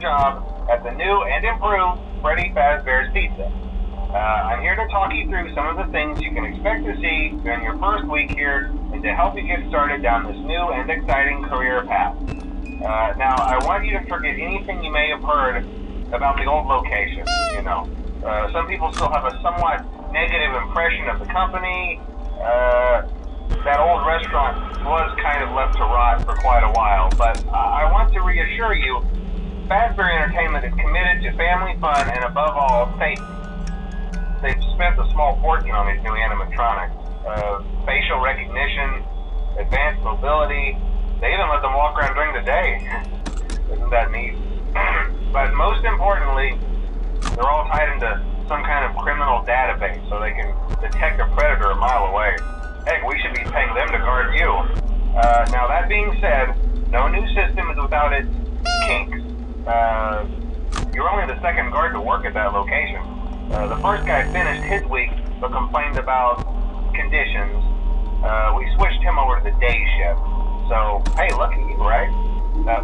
job at the new and improved Freddy Fazbear's Pizza. I'm here to talk you through some of the things you can expect to see during your first week here and to help you get started down this new and exciting career path. Now, I want you to forget anything you may have heard about the old location, some people still have a somewhat negative impression of the company. That old restaurant was kind of left to rot for quite a while, but I want to reassure you, Fazbear Entertainment is committed to family fun and above all, safety. They've spent a small fortune on these new animatronics. Facial recognition, advanced mobility, they even let them walk around during the day. Isn't that neat? But most importantly, they're all tied into some kind of criminal database so they can detect a predator a mile away. Heck, we should be paying them to guard you. Now that being said, no new system is without its kinks. You're only the second guard to work at that location. The first guy finished his week but complained about conditions. We switched him over to the day shift. So, hey, lucky you, right?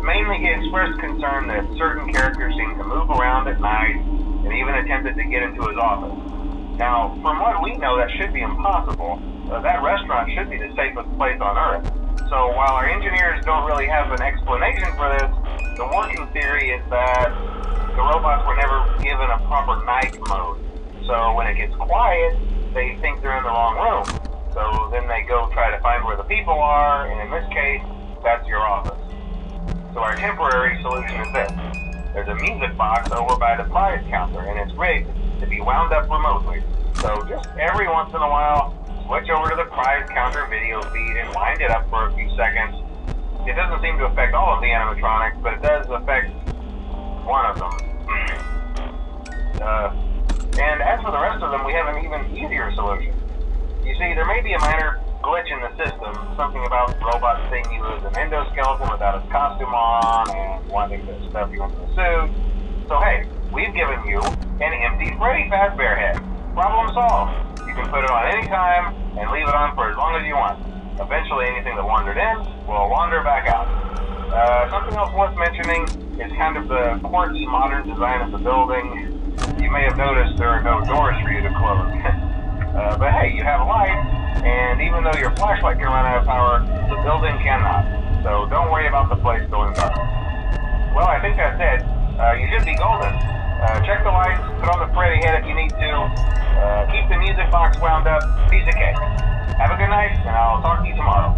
Mainly he expressed concern that certain characters seemed to move around at night and even attempted to get into his office. Now, from what we know, that should be impossible. That restaurant should be the safest place on Earth. So while our engineers don't really have an explanation for this, the working theory is that the robots were never given a proper night mode. So when it gets quiet, they think they're in the wrong room. So then they go try to find where the people are, and in this case, that's your office. So our temporary solution is this. There's a music box over by the prize counter, and it's rigged to be wound up remotely. So just every once in a while, switch over to the prize counter video feed and wind it up for a few seconds. It doesn't seem to affect all of the animatronics, but it does affect one of them. And as for the rest of them, we have an even easier solution. You see, there may be a minor glitch in the system, something about robots seeing you as an endoskeleton without his costume on and wanting to stuff you into the suit. So hey, we've given you an empty Freddy Fazbear head. Problem solved. You can put it on any time and leave it on for as long as you want. Eventually anything that wandered in will wander back out. Something else worth mentioning is kind of the quirky modern design of the building. You may have noticed there are no doors for you to close. But hey, you have lights, and even though your flashlight can run out of power, the building cannot. So don't worry about the place going dark. Well, I think that's it. You should be golden. Check the lights, put on the Freddy head if you need to. Keep the music box wound up. Piece of cake. Have a good night, and I'll talk to you tomorrow.